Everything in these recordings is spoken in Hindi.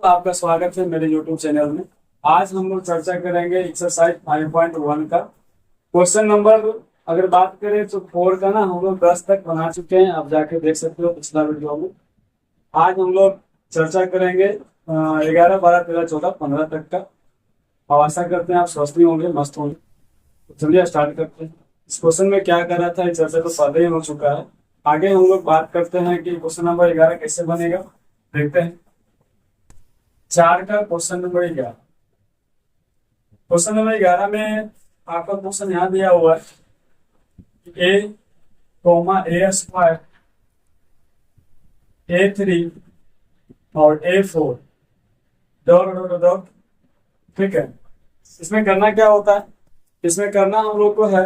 आपका स्वागत है मेरे YouTube चैनल में। आज हम लोग चर्चा करेंगे एक्सरसाइज 5.1 का क्वेश्चन नंबर। अगर बात करें तो 4 का ना हम लोग 10 तक बना चुके हैं, आप जाके देख सकते हो पिछला वीडियो में। आज हम लोग चर्चा करेंगे 11, 12, 13, 14, 15 तक का। और आशा करते हैं आप स्वस्थ भी होंगे, मस्त होंगे। तो चलिए स्टार्ट करते हैं। इस क्वेश्चन में क्या कर रहा था, ये चर्चा तो पहले ही हो चुका है। आगे हम लोग बात करते हैं कि क्वेश्चन नंबर 11 कैसे बनेगा, देखते हैं। 4 का क्वेश्चन नंबर 11। क्वेश्चन नंबर 11 में आपका क्वेश्चन यहाँ दिया हुआ है ए कोमा ए स्क्वायर A3 और A4 डॉट डॉट डॉट। ठीक है, इसमें करना क्या होता है, इसमें करना हम लोग को है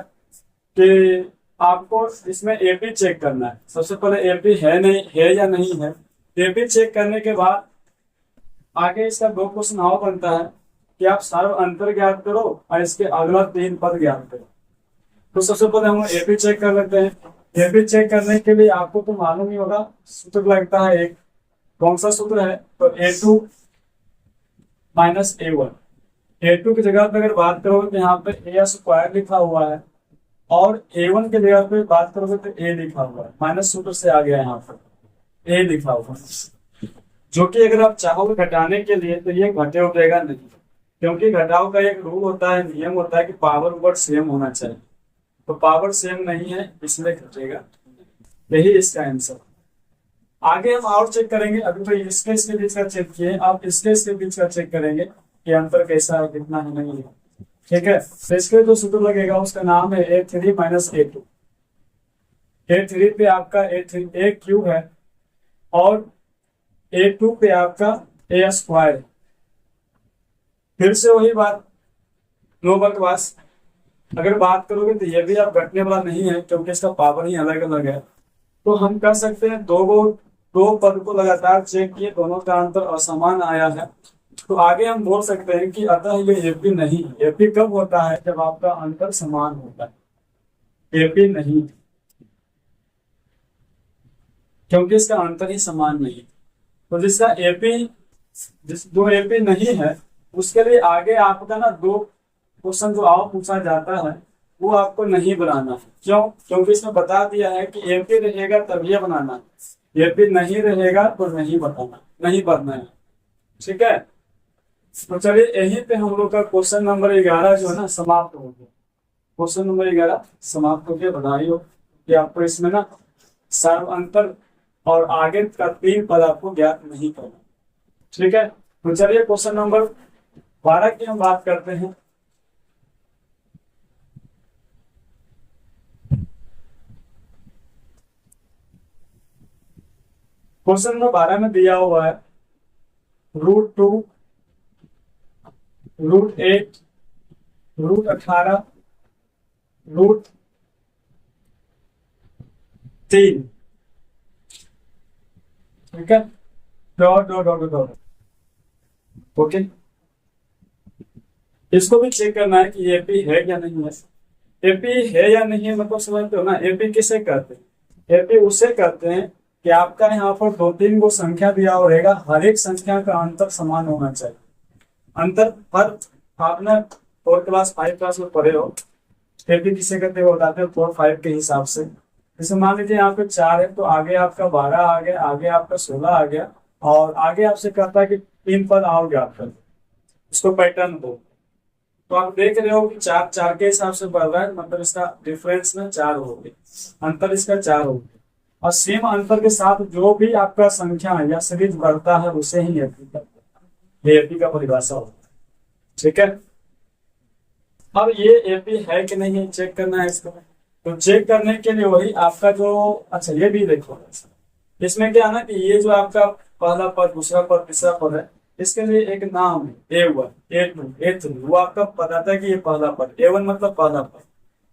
कि आपको इसमें एपी चेक करना है। सबसे पहले एपी है नहीं है या नहीं है। एपी चेक करने के बाद आगे इसका 2 क्वेश्चन और बनता है कि आप सार्व अंतर ज्ञात करो और इसके अगला 3 पद ज्ञात करो। तो सबसे पहले हम एपी चेक कर लेते हैं। एपी चेक करने के लिए आपको तो मालूम ही होगा, सूत्र लगता है एक। कौन सा सूत्र है, तो A2 माइनस A1। A2 की जगह पर अगर बात करोगे तो यहाँ पे ए स्क्वायर लिखा हुआ है, और A1 की जगह पे बात करोगे तो A लिखा हुआ है। माइनस सूत्र से आ गया यहाँ पर A लिखा हुआ है, जो कि अगर आप चाहोगे घटाने के लिए तो ये घटे उठेगा नहीं, क्योंकि घटाव का एक रूल होता है, नियम होता है कि पावर ऊपर सेम होना चाहिए। तो पावर सेम नहीं है, इसलिए घटेगा। यही इसका आंसर। आगे हम और चेक करेंगे। अभी तो इसके बीच का चेक किए, आप इसके बीच का चेक करेंगे कि अंतर कैसा है, कितना है, नहीं है। ठीक है, तो इसके जो सूत्र लगेगा उसका नाम है A3 माइनस A2। A3 पे आपका A क्यूब है और A2 पे आपका A स्क्वायर है। फिर से वही बात, नो बकवास। अगर बात करोगे तो ये भी आप घटने वाला नहीं है, क्योंकि इसका पावर ही अलग अलग है। तो हम कर सकते हैं दो पद को लगातार चेक किए, दोनों का अंतर असमान आया है। तो आगे हम बोल सकते हैं कि अतः ये एपी नहीं। एपी कब होता है, जब आपका अंतर समान होता है। एपी नहीं, क्योंकि इसका अंतर ही समान नहीं। तो जिसका एपी जो एपी नहीं है उसके लिए आगे आपका ना 2 क्वेश्चन जो और पूछा जाता है वो आपको नहीं बनाना है। क्यों? क्योंकि इसमें बता दिया है कि एपी रहेगा तब ये बनाना है, एपी नहीं रहेगा तो नहीं बताना, नहीं बनना है। ठीक है, तो चलिए यहीं पे हम लोग का क्वेश्चन नंबर 11 जो है ना समाप्त हो गया। क्वेश्चन नंबर 11 समाप्त हो गया। बधाई हो कि आपको इसमें ना सर्व अंतर और आगे का 3 पद आपको ज्ञात नहीं करना। ठीक है, तो चलिए क्वेश्चन नंबर 12 की हम बात करते हैं। क्वेश्चन नंबर 12 में दिया हुआ है √2, √8, √18, √3। ठीक है, dot dot dot dot. Okay, इसको भी चेक करना है कि एपी है या नहीं है। एपी है या नहीं है मतलब समझते हो ना। एपी किसे कहते हैं? एपी उसे कहते हैं कि आपका यहाँ पर 2-3 को संख्या दिया रहेगा, हर एक संख्या का अंतर समान होना चाहिए। अंतर हर, आपने 4 क्लास 5 क्लास में पढ़े हो। एपी किसे कहते हैं बताते हो 4, 5 के हिसाब से। जैसे मान लीजिए यहाँ पे 4 है तो आगे आपका 12 आ गया, आगे आपका 16 आ गया, और आगे आपसे कहता है कि 3 पद आओगे आपका, इसको पैटर्न दो। तो आप देख रहे हो कि 4 4 के हिसाब से बढ़ रहा है, मतलब इसका डिफरेंस में 4 हो गया, अंतर इसका 4 हो गया। और सेम अंतर के साथ जो भी आपका संख्या है या सीरीज बढ़ता है उसे ही एपी कहते हैं। ये एपी का परिभाषा होता है। ठीक है, अब ये एपी है कि नहीं है चेक करना है इसको। तो चेक करने के लिए वही आपका जो, अच्छा ये भी देखो, इसमें क्या है ना कि ये जो आपका पहला पद, दूसरा पद, तीसरा पद है, इसके लिए एक नाम है A1, A2, A3। वो आपका बताता है कि ये पहला पद। A1 मतलब पहला पद,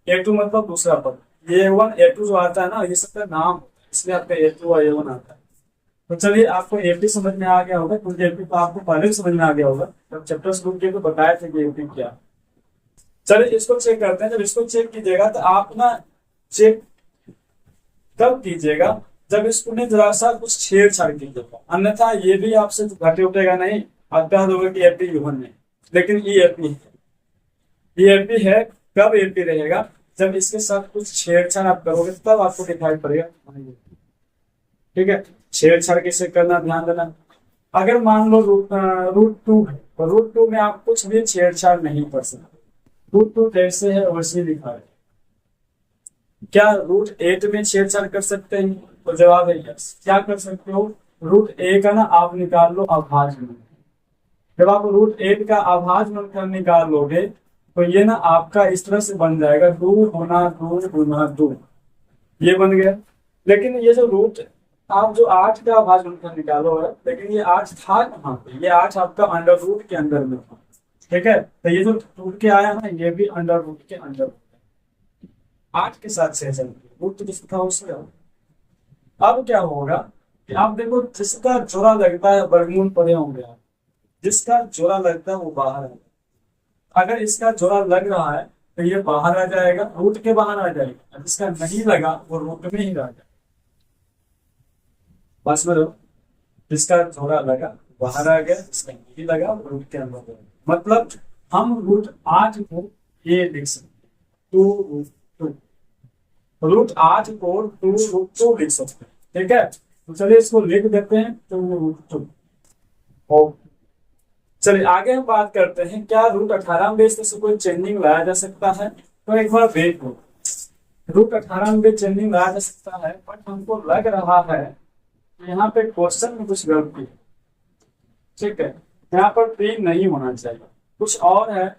A2 मतलब दूसरा पद। ये A1 A2 जो आता है ना, ये सबका नाम, इसलिए आपका A2 और A1 आता है। तो चलिए आपको एपी समझ में आ गया होगा, क्योंकि एपी तो आपको पहले भी समझ में आ गया होगा, जब चैप्टर शुरू किए तो बताया था कि एपी क्या। चलिए इसको चेक करते हैं। जब इसको चेक कीजिएगा तो आप ना चेक तब कीजिएगा जब इसको ने जरा सा कुछ छेड़छाड़ कीजिएगा, अन्यथा ये भी आपसे घटे उठेगा नहीं आप कह दोगे कि एपी ह्यूमन है, लेकिन ये एपी है। ये एपी है, कब एपी रहेगा? जब इसके साथ कुछ छेड़छाड़ आप करोगे तब आपको दिखाई पड़ेगा। ठीक है, छेड़छाड़ कैसे करना ध्यान देना। अगर मान लो रूट टू है, तो रूट टू में आप कुछ भी छेड़छाड़ नहीं कर सकते। रूट टू जैसे है वैसे लिखा है। क्या रूट एट में छेड़छाड़ कर सकते हैं? तो जवाब है यस। क्या कर सकते हो? रूट ए का ना आप निकाल लो अभाज्य गुणनखंड। जब आप रूट एट का अभाज्य गुणनखंड निकाल लोगे तो ये ना आपका इस तरह से बन जाएगा 2 × 2 × 2, ये बन गया। लेकिन ये जो रूट आप जो 8 का अभाज्य गुणनखंड निकालो है, लेकिन ये 8 था कहाँ पे? ये 8 आपका अंडर रूट के अंदर में था। ठीक है, तो ये जो टूट के आया ना ये भी अंडर रूट के अंदर 8 के साथ से रूट तो जिसका था उससे। अब क्या होगा कि आप देखो, जिसका जोड़ा लगता है वर्गमूल पढ़े होंगे आप, जिसका जोड़ा लगता है वो बाहर है। अगर इसका जोड़ा लग रहा है तो ये बाहर आ जाएगा, रूट के बाहर आ जाएगा। जिसका नहीं लगा वो रूट में ही रह जाएगा। बस में जिसका जोड़ा लगा बाहर आ गया, जिसका नहीं लगा वो रूट के अंदर गया। मतलब हम रूट 8 को ये लिख सकते, 2√2। रूट 8 को 2√2 लिख सकते हैं। ठीक है, तो चलिए इसको लिख देते हैं 2√2। चलिए आगे हम बात करते हैं, क्या रूट 18 में से कोई चेंजिंग लाया जा सकता है? तो एक बार देखो, रूट 18 में चेंजिंग लाया जा सकता है, बट हमको लग रहा है यहाँ पे क्वेश्चन में कुछ गलती है। ठीक है, यहाँ पर 3 नहीं होना चाहिए, कुछ और है।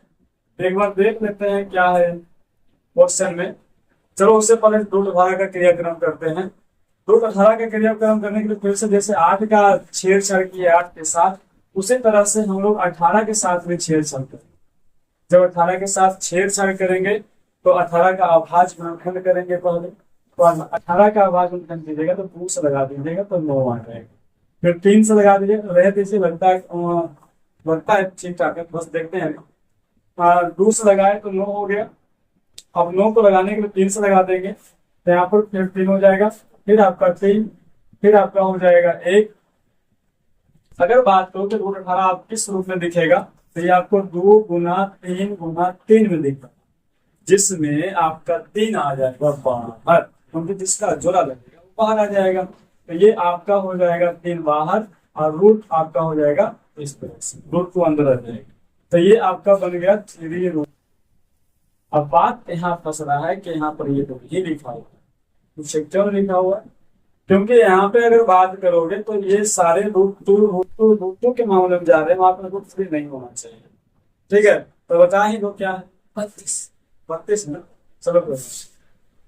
एक बार देख लेते हैं क्या है क्वेश्चन में। चलो उससे पहले रूट 18 का क्रियाक्रम करते हैं। रूट 18 का क्रियाक्रम करने के लिए फिर से जैसे 8 का छेड़छाड़ किया 8 के साथ, उसी तरह से हम लोग 18 के साथ भी छेड़छाड़ करेंगे। जब 18 के साथ छेड़छाड़ करेंगे तो 18 का अभाज्य गुणनखंड करेंगे पहले। तो 18 का अभाज्य गुणनखंड कीजिएगा तो 2 से लगा दीजिएगा तो 9 आ जाएगा। फिर 3 से लगा दीजिएगा, रह दीजिए, लगता है ठीक ठाक है, बस देखते हैं। 2 से लगाए तो 9 हो गया। अब 9 को लगाने के लिए 3 से लगा देंगे तो यहाँ पर फिर 3 हो जाएगा, फिर आपका 3, फिर आपका हो जाएगा 1। अगर बात करो कि रूट 18 आप किस रूप में दिखेगा, तो ये आपको 2 × 3 × 3 में दिखेगा, जिसमें आपका 3 आ जाएगा बाहर, क्योंकि जिसका जोड़ा लगेगा वो बाहर आ जाएगा। तो ये आपका हो जाएगा 3 बाहर और रूट आपका हो जाएगा इस तरह से, रूट को अंदर आ जाएगा। तो ये आपका बन गया 3 रूट। अब बात यहाँ फंस रहा है कि यहाँ पर ये तो ही लिखा हुआ है, सेक्टर लिखा हुआ है, क्योंकि यहाँ पे अगर बात करोगे तो ये सारे रूट टू के मामले में जा रहे हैं, वहां पर रूट 3 नहीं होना चाहिए। ठीक है, तो बता ही दो क्या है, 32 ना। चलो तो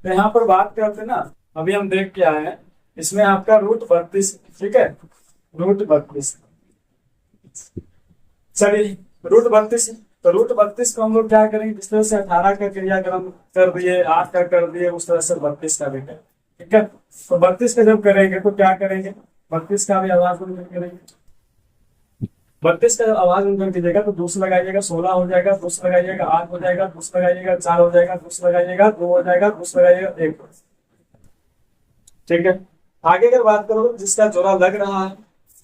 यहाँ पर बात करते ना, अभी हम देख के आए हैं, इसमें आपका रूट 32। ठीक है, रूट 32। चलिए रूट 32, तो रूट 32 को हम लोग क्या करेंगे, जिस तरह से 18 का क्रियाक्रम कर दिए, 8 का कर दिए, उस तरह से 32 का भी करेंगे। ठीक है, तो 32 का जब करेंगे तो क्या करेंगे, 32 का भी आवाज गुणनखंड करेंगे। 32 का जब आवाज गुणनखंड कीजिएगा तो 2 से लगाइएगा 16 हो जाएगा, 2 से लगाइएगा 8 हो जाएगा, 2 से लगाइएगा 4 हो जाएगा, 2 से लगाइएगा 2 हो जाएगा, 2 से लगाइएगा 1। ठीक है, आगे अगर बात करो तो जिसका जोड़ा लग रहा है,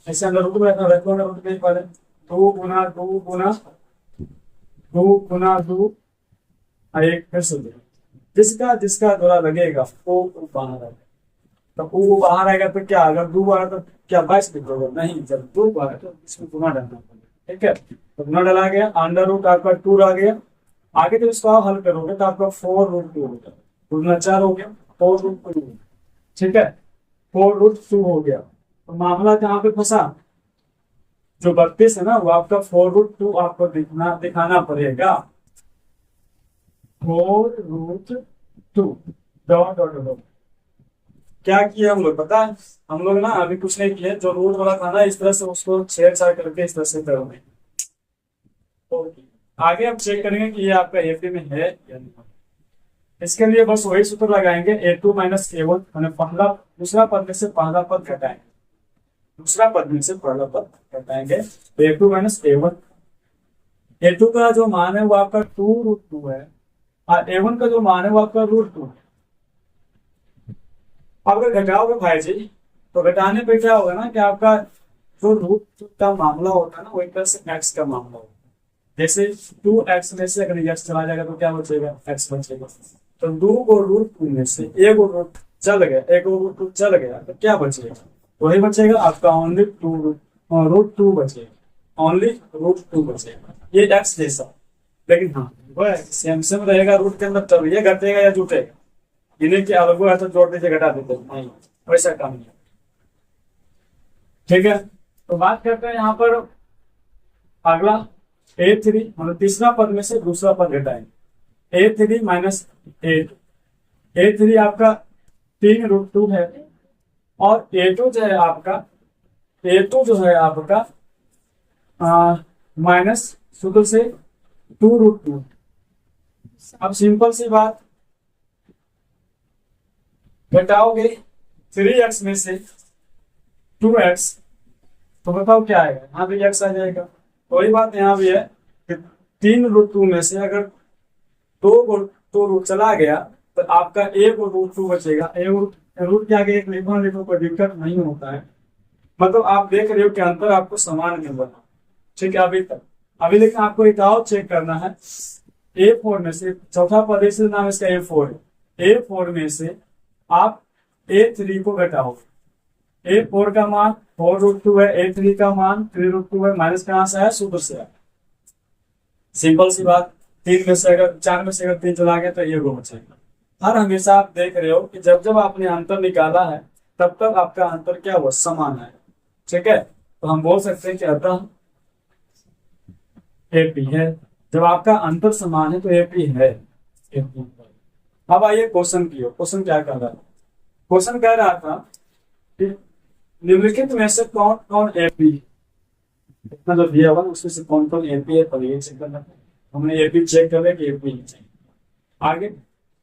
ऐसे अंदर रूट में रूट में पहले 2 × 2 × 2 × 2 1 फिर से जिसका जोड़ा लगेगा वो बाहर आएगा। तो वो बाहर आएगा तो क्या, अगर 2 बार तो क्या 22 लिखोगे? नहीं, जब 2 बार तो इसमें गुना डालना पड़ेगा। ठीक है, तो गुना डाला गया, अंडर रूट आपका 2 आ गया। आगे जब इसको आप हल करोगे तो आपका 4√2 हो गया, गुना 4 हो गया, 4√2। ठीक है, 4√2 हो गया। तो मामला कहाँ पे फंसा, जो 32 है ना वो आपका 4√2 आपको दिखाना पड़ेगा। 4√2 डॉट डॉट डॉट। क्या किया हम लोग पता है? हम लोग ना अभी कुछ नहीं किए, जो रूट वाला था ना इस तरह से उसको छेड़छाड़ करके इस तरह से करोगे। आगे हम चेक करेंगे कि ये आपका एपी में है या नहीं। इसके लिए बस वही सूत्र लगाएंगे, a2 - a1, मैंने दूसरा पद में से पहला पद घटाएंगे, दूसरा पद में से पहला पद घटाएंगे, तो a2 - a1। a2 का जो मान है वो आपका 2√2 है और a1 का जो मान है वो आपका √2 है। अब अगर घटाओगे भाई जी तो घटाने पे क्या होगा ना कि आपका जो रूट का मामला होता है ना वो एक तरह से एक्स का मामला होता है। जैसे 2x में से अगर x चला जाएगा तो क्या बचेगा, x बचेगा। तो 2 को √2 में से एक रूट चल गया, एक √2 चल गया तो क्या बचेगा, वही बचेगा आपका ओनली √2 बचेगा, ओनली √2 बचेगा। ये x जैसा, लेकिन हाँ वह सेम सेम रहेगा रूट के अंदर, तब ये घटेगा या जुटेगा। इन्हें की अलग है तो जोड़ दीजिए घटा देते नहीं, वैसा काम नहीं। ठीक है, तो बात करते हैं यहाँ पर अगला a3, मतलब तीसरा पद में से दूसरा पद घटाएंगे। a3 माइनस a3 आपका 3√2 है, और a2 जो है आपका माइनस सूत्र से 2√2। अब सिंपल सी बात, घटाओगे 3x में से 2x तो बताओ क्या आएगा, यहाँ भी x आ जाएगा। वही बात यहाँ भी है कि 3√2 में से अगर 2 रूट चला गया तो आपका 1√2 बचेगा। रूट के आगे एक लिखो कोई दिक्कत नहीं होता है, मतलब आप देख रहे हो कि अंतर आपको समान मिल रहा है। ठीक है, अभी लेकिन आपको एक और चेक करना है। A4 में से चौथा पद से नाम इसका A4 है, A4 में से आप A3 को घटाओगे। A4 का मान 4√2 है, A3 का मान 3√2 है, माइनस कहां से आया, सूत्र से आया। सिंपल सी बात, 4 में से अगर 3 चला गया तो ये वो बचेगा। हर हमेशा आप देख रहे हो कि जब जब आपने अंतर निकाला है तब तक आपका अंतर क्या हुआ, समान है। ठीक है, तो हम बोल सकते हैं कि अतः AP है। जब आपका अंतर समान है तो AP है। अब आइए क्वेश्चन की ओर। क्वेश्चन क्या कर रहा है, क्वेश्चन कह रहा था कि निम्नलिखित में से कौन कौन AP, इतना जो दिया हुआ उसमें से कौन कौन AP है, तो ये चेक करना। हमने AP चेक कर लिया कि AP ही चाहिए। आगे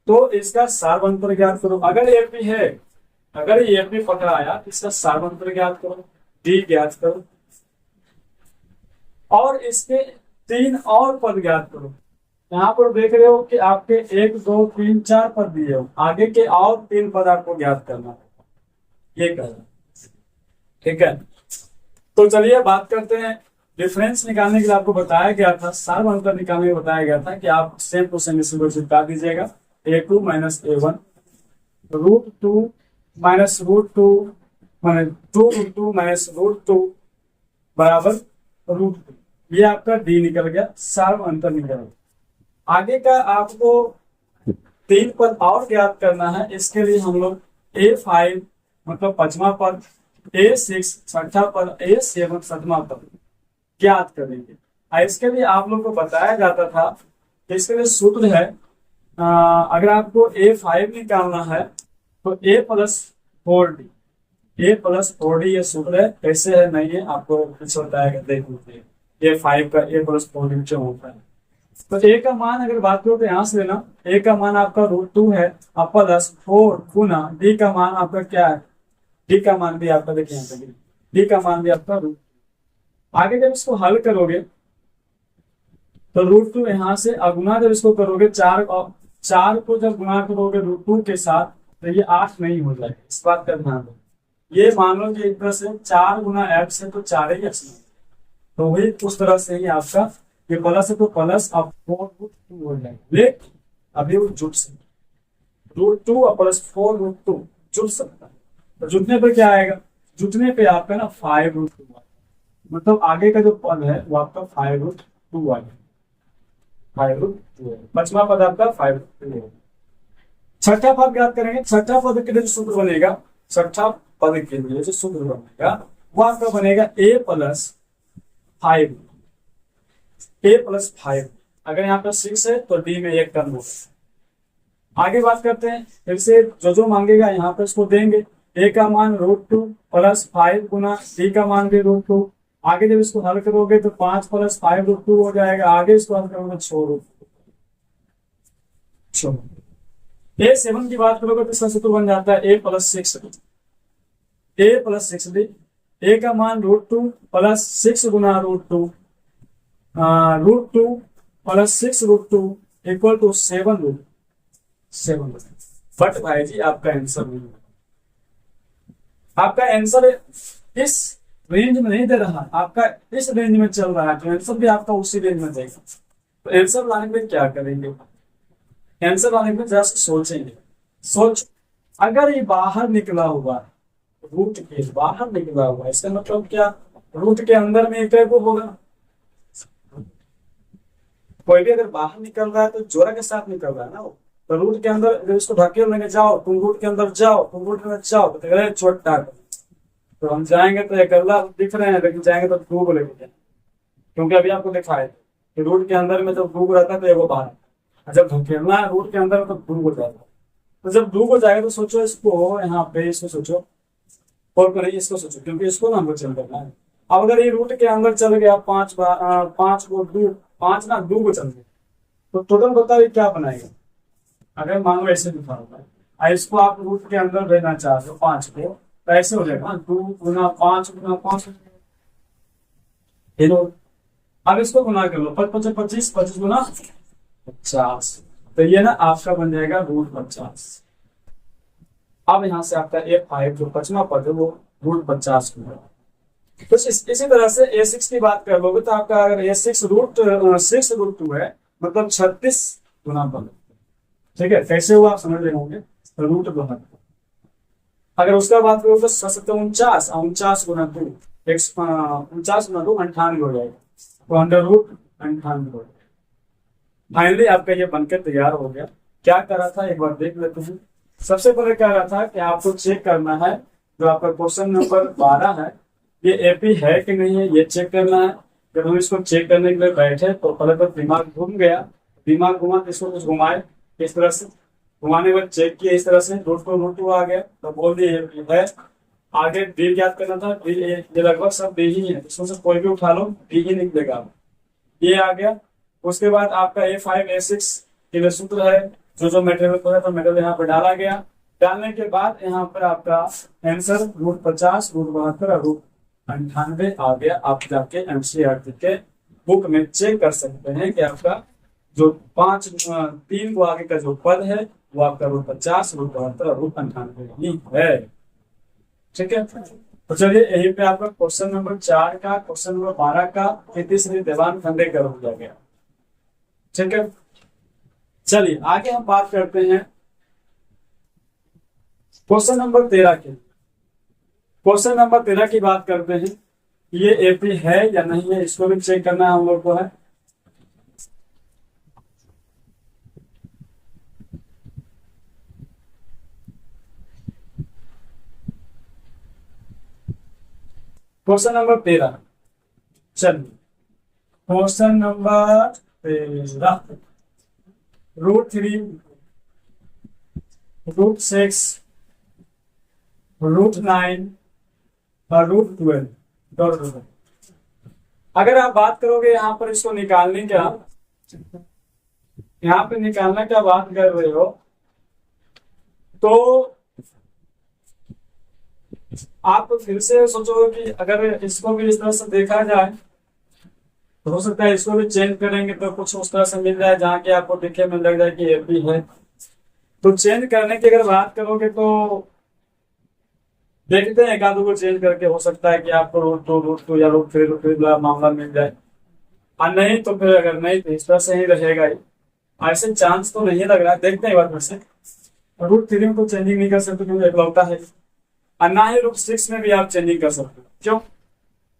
तो इसका सारवंतर ज्ञात करो। अगर AP है, अगर ये AP पकड़ा आया तो इसका सारवंतर ज्ञात करो, D ज्ञात करो, और इसके 3 और पद ज्ञात करो। यहाँ पर देख रहे हो कि आपके 1 2 3 4 पद दिए हो, आगे के और 3 पद आपको ज्ञात करना है, ये कहना। ठीक है, तो चलिए बात करते हैं। डिफरेंस निकालने के लिए आपको बताया गया था, सारवंतर निकालने के लिए बताया गया था कि आप सेम टू सेम इसी को चिपका दीजिएगा। A2 minus A1 √2 minus √2 minus 2√2 minus √2 बराबर √2। ये आपका D निकल गया, सारवंतर निकल गया। आगे का आपको 3 पद और ज्ञात करना है। इसके लिए हम लोग A5 मतलब 5वां पद, A6 छठा पद, A7 7वां पद ज्ञात करेंगे। इसके लिए आप लोग को बताया जाता था कि इसके लिए सूत्र है, अगर आपको A5 निकालना है तो A प्लस 4D, ये सूत्र है। कैसे है नहीं है आपको कुछ बताएगा, देख लीजिए। A5 का A प्लस 4D जो होता है, तो A का मान अगर बात करो तो यहाँ से लेना। A का मान आपका √2 है, अब प्लस 4 गुना D का मान आपका क्या है, D का मान भी आपका देखिए यहाँ पे D का मान भी आपका √2। आगे जब इसको हल करोगे तो √2 यहाँ से अगुना जब इसको करोगे 4 को जब गुना करोगे √2 के साथ तो ये 8 नहीं हो जाएगा। इस बात का ध्यान दो। ये मान लो कि एक तरह से 4 गुना x है तो 4 ही x, तो वही उस तरह से ही आपका ये प्लस है तो प्लस अब 4√2 हो जाएगा। लेकिन अभी वो जुट सकता, √2 और प्लस 4√2 जुट सकता है। तो जुटने पर क्या आएगा, जुटने पे आपका ना 5√2, मतलब आगे का जो पद है वो आपका 5√2 आएगा। 5√2 5वां पद आपका 5√2। छठा पद ज्ञात करेंगे। छठा पद के लिए जो सूत्र बनेगा, छठा पद के लिए जो सूत्र बनेगा वो आपका बनेगा A प्लस 5। अगर यहाँ पे 6 है तो D में 1 टर्म होगा। आगे बात करते हैं, फिर से जो मांगेगा यहाँ पे उसको देंगे। A का मान √2 प्लस 5 गुना D का मान भी √2। आगे जब इसको हल करोगे तो 5 प्लस 5√2 हो जाएगा। आगे इसको हल करोगे 6√2। A7 की बात करोगे तो इसका सूत्र बन जाता है A प्लस 6D। A का मान √2 प्लस 6 गुना √2 प्लस 6√2 इक्वल टू 7। बट भाई जी आपका आंसर नहीं है। आपका आंसर इस रेंज में नहीं दे रहा, आपका इस रेंज में चल रहा है, तो आंसर भी आपका उसी रेंज में देगा। तो आंसर लाने के लिए क्या करेंगे, आंसर लाने के लिए जरा सोचेंगे। सोच, अगर ये बाहर निकला हुआ है, रूट के बाहर निकला हुआ है, इसका मतलब क्या, रूट के अंदर में एक को होगा। कोई भी अगर बाहर निकल रहा है तो जोरा के साथ निकल रहा है ना वो, तो रूट के अंदर अगर इसको ढकेल लेके जाओ, तुम रूट के अंदर जाओ, तुम रूट में जाओ, तो छोटा, तो हम जाएंगे तो एक अल्लाह दिख रहे हैं, लेकिन जाएंगे तो टू को लेके जाएंगे, क्योंकि अभी आपको दिखाए कि रूट के अंदर में जब टू को रहता है तो एगो बाहर, और जब धकेलना है रूट के अंदर तो टू को जाएगा। तो जब टू को जाएगा तो सोचो इसको यहाँ पे, इसको सोचो, और करिए इसको सोचो, क्योंकि इसको ना हमको चल करना है। अब अगर ये रूट के अंदर चल गया 5 बार, 5 को 2, 5 ना 2 को चल गया, तो टोटल बताइए क्या बनाएगा। अगर मान लो ऐसे लिखा होगा, इसको आप रूट के अंदर लेना चाहते हो 5 को, तो ऐसे हो जाएगा 2 गुना 5 गुना 5। अब इसको गुना कर लो, 5 5 25, 25 गुना 50, तो ये ना आपका बन जाएगा रूट 50। अब यहाँ से आपका A5 जो 5वां पद है वो रूट 50 होगा। तो इसी तरह से A6 की बात कर लोगे तो आपका अगर A6 रूट 6 रूट 2 है, मतलब 36 गुना पद, ठीक है, कैसे हुआ आप समझ रहे होंगे, रूट 72। अगर उसका बात करोगे तो 49 गुना 2, 49 गुना 2 98 हो जाएगा, तो अंडर रूट 98 हो जाएगा। फाइनली आपका ये बनकर तैयार हो गया। क्या कर रहा था एक बार देख लेते हैं। सबसे पहले क्या रहा था कि आपको चेक करना है, जो आपका क्वेश्चन नंबर 12 है, ये एपी है कि नहीं है, ये चेक करना है। जब हम इसको चेक करने के लिए बैठे तो पहले तो दिमाग घूम गया, दिमाग घुमा तो इसको कुछ घुमाए, इस तरह से घुमाने के बाद चेक किया, इस तरह से रूट को रूट 2 आ गया, तो बोल दिए है। आगे डी याद करना था, डी ये लगभग सब डी ही है, इसमें से कोई भी उठा लो डी ही निकलेगा, ये आ गया। उसके बाद आपका A5 A6 के सूत्र है, जो मेटेरियल को है तो मेटेरियल यहाँ पर डाला गया। डालने के बाद यहाँ पर आपका आंसर रूट 50, रूट 72 और रूट 98 आ गया। आप जाके एनसीईआरटी के बुक में चेक कर सकते हैं कि आपका जो 3 को आगे का जो पद है वो आपका रूट 50, रूट 72 और रूट 98 ही है। ठीक है, तो चलिए यहीं पे आपका क्वेश्चन नंबर 4 का, क्वेश्चन नंबर 12 का तीसरी देवान खांडेकर हो गया। ठीक है, चलिए आगे हम बात करते हैं क्वेश्चन नंबर 13 की। क्वेश्चन नंबर 13 की बात करते हैं, ये एपी है या नहीं है, इसको भी चेक करना हम लोग को है। क्वेश्चन नंबर 13, चलिए question number 13, root 3, root 6, root 9 और रूट 12। अगर आप बात करोगे यहाँ पर इसको निकालने का, यहाँ पे निकालने का बात कर रहे हो, तो आप फिर से सोचोगे कि अगर इसको भी इस तरह से देखा जाए तो हो सकता है इसको भी चेंज करेंगे तो कुछ उस तरह से मिल जाए जहाँ की आपको दिखे में लग जाए कि एपी है। तो चेंज करने की अगर बात करोगे तो देखते हैं, एक आधो को चेंज करके हो सकता है कि आपको रूट 2 या रूट 3 मामला मिल जाए, और नहीं तो फिर अगर नहीं तो इस तरह से ही रहेगा ही। ऐसे चांस तो नहीं लग रहा है, देखते हैं एक बार फिर से। रूट 3 को चेंजिंग नहीं कर सकते क्योंकि एकलौता है, और ना ही रूट 6 में भी आप चेंजिंग कर सकते हो। क्यों?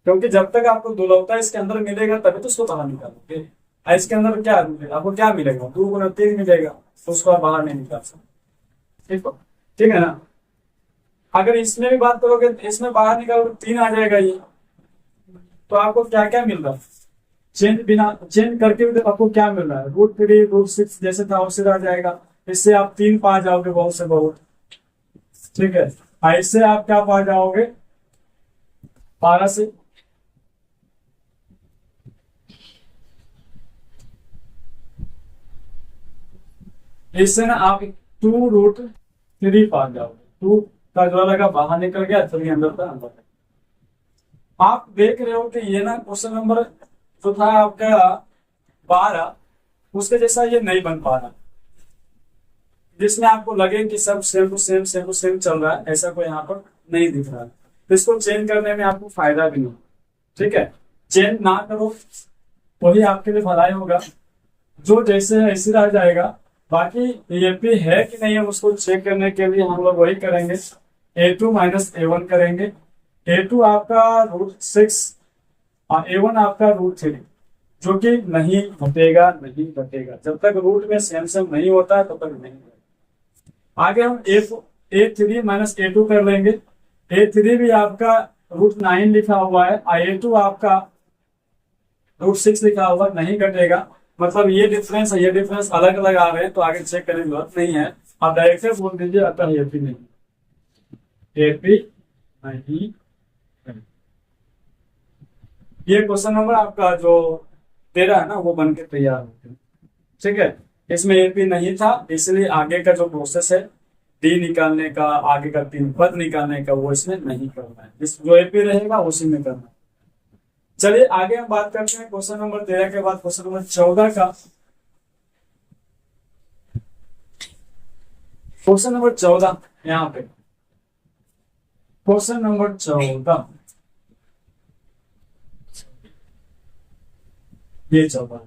क्योंकि जब तक आपको दुलौता इसके अंदर मिलेगा तभी तो उसको बाहर निकालोगे। इसके अंदर क्या मिलेगा आपको, क्या मिलेगा, 2 गुना 3 मिलेगा, तो उसको आप बाहर नहीं निकाल सकते। ठीक है ना। अगर इसमें भी बात करोगे, इसमें बाहर निकालोगे 3 आ जाएगा ये, तो आपको क्या क्या मिल रहा है, चेंज करके भी आपको क्या मिल रहा है, रूट 3 रूट 6 जैसे था वैसे रह जाएगा। इससे आप 3 पा जाओगे बहुत से बहुत। ठीक है, ऐसे आप क्या पा जाओगे 12 से। इससे ना आप 2 रूट 3 पा जाओगे। 2 का जो लगा बाहर निकल गया, 3 अंदर था अंदर। आप देख रहे हो कि ये ना क्वेश्चन नंबर जो था आपका 12, उसके जैसा ये नहीं बन पा रहा, जिसमें आपको लगे कि सब सेम टू सेम चल रहा है, ऐसा कोई यहाँ पर नहीं दिख रहा है। तो इसको चेंज करने में आपको फायदा भी नहीं। ठीक है, चेंज ना करो, वही आपके लिए भलाई होगा। जो जैसे है ऐसे रह जाएगा। बाकी ये भी है कि नहीं, हम उसको चेक करने के लिए हम लोग वही करेंगे, A2 माइनस A1 करेंगे। A2 आपका √6 और A1 आपका √3, जो कि नहीं घटेगा, नहीं घटेगा। जब तक रूट में सेम सेम नहीं होता है तब तक नहीं घटेगा। आगे हम A3 माइनस A2 कर लेंगे। A3 भी आपका √9 लिखा हुआ है और A2 आपका √6 लिखा हुआ, नहीं घटेगा। मतलब ये डिफरेंस है, ये डिफरेंस अलग अलग आ रहे हैं, तो आगे चेक करने की जरूरत नहीं है। आप डायरेक्ट बोल दीजिए अतः AP नहीं, AP नहीं। ये क्वेश्चन नंबर आपका जो 13 है ना, वो बन के तैयार हो गया। ठीक है, इसमें AP नहीं था, इसलिए आगे का जो प्रोसेस है D निकालने का, आगे का 3 पद निकालने का, वो इसमें नहीं करना है। इस जो AP रहेगा उसी में करना है। चलिए आगे हम बात करते हैं क्वेश्चन नंबर 13 के बाद क्वेश्चन नंबर 14 का। क्वेश्चन नंबर 14 यहाँ पे, क्वेश्चन नंबर 14 ये 14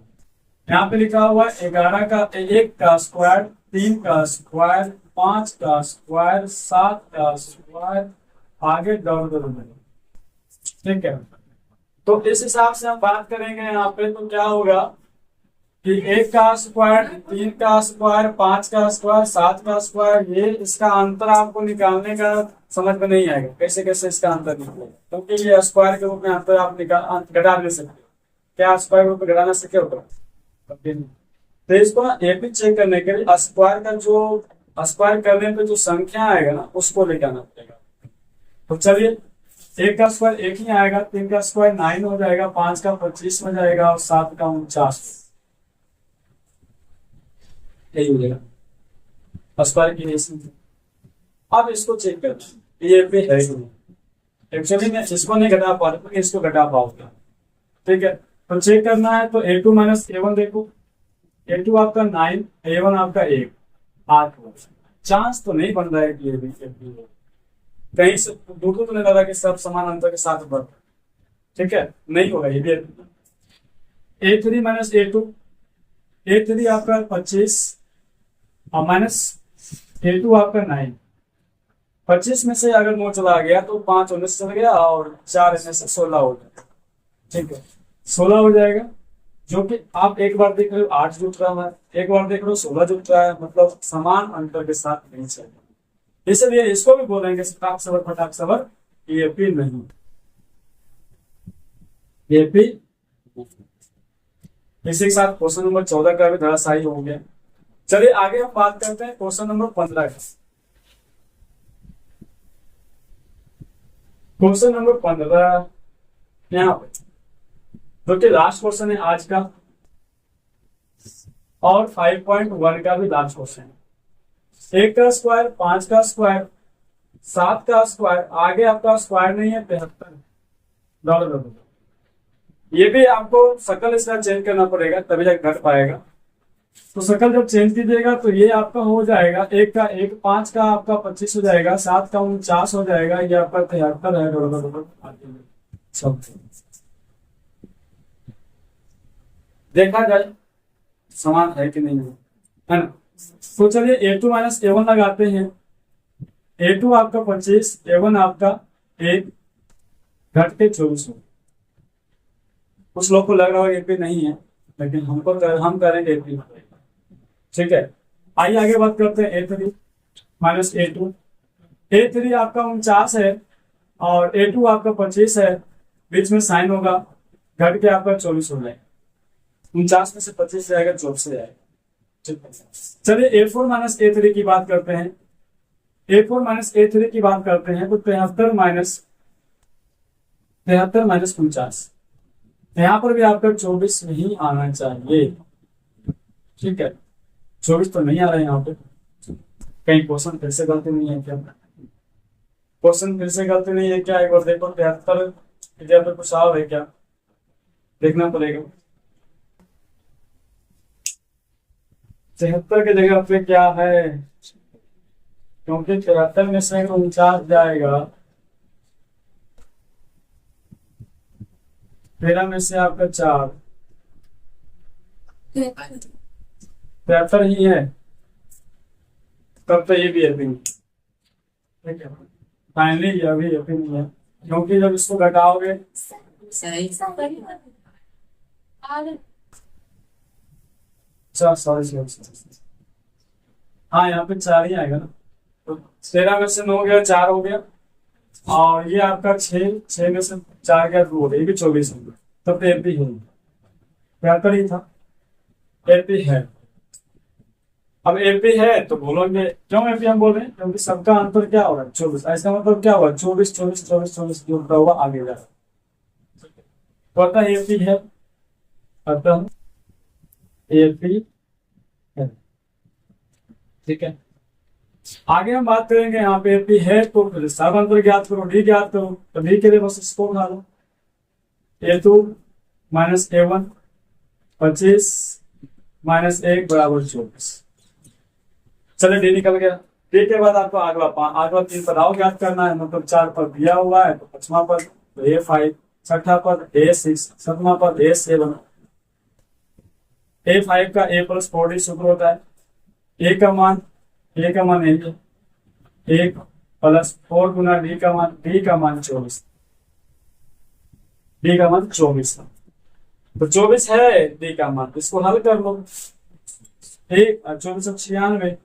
यहाँ पे लिखा हुआ है 11 का 1 का स्क्वायर, 3 का स्क्वायर, 5 का स्क्वायर, 7 का स्क्वायर, आगे डॉट। ठीक है, तो इस हिसाब से हम बात करेंगे यहाँ पे, तो क्या होगा कि 1 का स्क्वायर, 3 का स्क्वायर, 5 का स्क्वायर, 7 का स्क्वायर, ये इसका अंतर आपको निकालने का समझ में नहीं आएगा, कैसे कैसे इसका अंतर निकलेगा, क्योंकि ये स्क्वायर के रूप में अंतर आप घटा नहीं सकते। क्या स्क्वायर रूप में घटाना सके होगा? तो इसको ना AP चेक करने के लिए स्क्वायर का जो स्क्वायर करने पे जो संख्या आएगा ना, उसको लेके आना पड़ेगा। तो चलिए, 1 का स्क्वायर 1 ही आएगा, 3 का स्क्वायर 9 हो जाएगा, 5 का 25 हो जाएगा और 7 का 49, यही हो जाएगा स्क्वायर की रेशियो। अब इसको चेक करते हैं ये पे है कि नहीं। एक्चुअली मैं इसको नहीं घटा पा रहा, इसको घटा पाऊंगा। ठीक है, तो चेक करना है तो A2 माइनस A1 देखो, A2 आपका 9, A1 आपका 1, 8 चांस तो नहीं बन रहा है कि ये भी कहीं से दूर तो नहीं लगा कि सब समान अंतर के साथ बढ़। ठीक है, नहीं होगा ये भी। A3 माइनस A2, A3 आपका 25 और माइनस A2 आपका 9। 25 में से अगर 9 चला गया तो 5 19 चल गया और 4 इनमें से 16 हो जाएगा। ठीक है, 16 हो जाएगा, जो कि आप एक बार देख रहे हो 8 जुट रहा है, एक बार देख रहे हो 16 जुट रहा है, मतलब समान अंतर के साथ नहीं चलेगा। इसलिए इसको भी बोलेंगे फटाक सबर फटाक सबर, AP नहीं, AP। इसी के साथ क्वेश्चन नंबर 14 का भी थोड़ा सही हो गया। चलिए आगे हम बात करते हैं क्वेश्चन नंबर 15 का। क्वेश्चन नंबर 15 यहाँ पे, जो कि लास्ट क्वेश्चन है आज का और 5.1 का भी लास्ट क्वेश्चन है। 1 का स्क्वायर, 5 का स्क्वायर, 7 का स्क्वायर, आगे आपका स्क्वायर नहीं है 73। ये भी आपको शकल इसका चेंज करना पड़ेगा तभी जाकर घट पाएगा। तो शकल जब चेंज कीजिएगा तो ये आपका हो जाएगा 1 का 1, 5 का आपका 25 हो जाएगा, 7 का 49 हो जाएगा, ये आपका 73 है। सब देखा जाए समान है कि नहीं है ना। तो चलिए A2 माइनस A1 लगाते हैं। A2 आपका 25, A1 आपका 1, घट के 24 हो। कुछ लोग को लग रहा है AP नहीं है, लेकिन हम करेंगे AP। ठीक है, आइए आगे बात करते हैं A3 माइनस A2। A3 आपका 49 है और A2 आपका 25 है, बीच में साइन होगा, घट के आपका 24 हो जाएगा। 49 में से 25 जाएगा, 24 जाएगा। ठीक है, चलिए A4 माइनस A3 की बात करते हैं। A4 माइनस A3 की बात करते हैं तो 73 माइनस 49, यहाँ पर भी आपका 24 नहीं आना चाहिए। ठीक है, 24 तो नहीं आ रहा है यहाँ पे। कहीं क्वेश्चन फिर से गलती नहीं है क्या? क्वेश्चन फिर से गलती नहीं है क्या? एक बार देखो, 73 इधर पे कुछ और है क्या, देखना पड़ेगा। 73 की जगह पे क्या है, क्योंकि 73 में से 49 जाएगा 13 में से आपका 4 73 ही है, तब तो ये भी हैप्पी नहीं। ठीक है, फाइनली ये भी हैप्पी नहीं है, क्योंकि जब इसको घटाओगे सॉरी, हाँ यहाँ पे 4 ही आएगा ना, तो 13 में से 9 गया, 4 हो गया, और ये आपका 6 में से 4 गया, 2 हो गया, ये भी 24 हो गया, तब तो एपी है, बेहतर ही था, एपी है। अब एपी है तो बोलोगे क्यों एपी हम बोल रहे हैं, क्योंकि सबका अंतर क्या होगा 24, ऐसा मतलब क्या होगा 24 24 24 24 जो होता होगा आगे जा, तो अतः एपी है, अतः एपी है। ठीक है, आगे हम बात करेंगे, यहाँ पे एपी है तो फिर सब अंतर ज्ञात करो, डी ज्ञात करो, तो डी के लिए बस इसको बना लो, A2 माइनस A1 25 माइनस 1 बराबर 24। चलिए डी निकल गया। डी के बाद आपको अगला 3 पदाओं ज्ञात करना है, मतलब 4 पद दिया हुआ है तो 5वां पद तो A5, 6ठा पद A6, 7वां पद A7। A5 का A प्लस 4D सूत्र होता है, A का मान नहीं है, 1 प्लस 4 गुना D का मान 24, D का मान 24 है, तो 24 है D का मान, इसको हल कर लो। 24 96,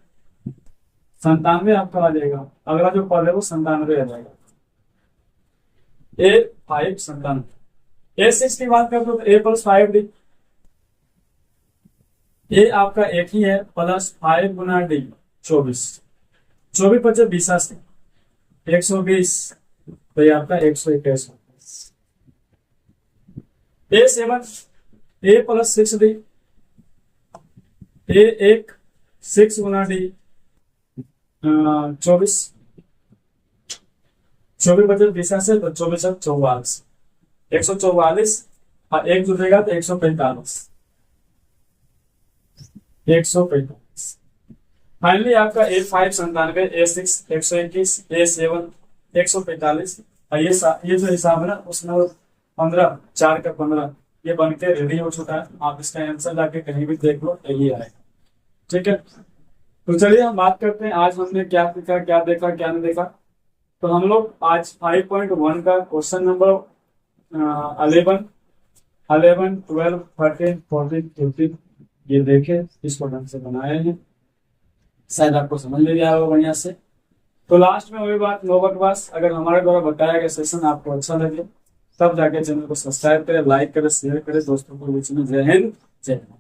97 आपका आ जाएगा, अगला जो पद है वो 97 आ जाएगा। A5 97, A6 की बात करते हो तो A प्लस 5D, A आपका एक ही है, प्लस 5 गुना D 24, 24 25 20 120, तो ये आपका 121। A7 A plus 6D, A एक 6 गुना D 24, 24 25 20 से तो 24 44, 144 और 1 जुड़ेगा तो 145, 145। फाइनली आपका A5 97, A6 121, A7 145, और ये जो हिसाब है ना उसमें 15 4 का 15 ये बन के रेडी हो चुका है, आप इसका आंसर जाके कहीं भी देख लो यही आएगा। ठीक है, तो चलिए हम बात करते हैं आज हमने क्या सीखा, क्या देखा, क्या नहीं देखा। तो हम लोग आज 5.1 का क्वेश्चन नंबर 11 12 13 14 15 ये देखे, इसको ढंग से बनाए हैं, शायद आपको समझ में आया होगा बढ़िया से। तो लास्ट में वही बात, नो बकवास, अगर हमारे द्वारा बताया गया सेशन आपको अच्छा लगे तब जाके चैनल को सब्सक्राइब करें, लाइक करें, शेयर करें दोस्तों को बीच में। जय हिंद, जय हिंद।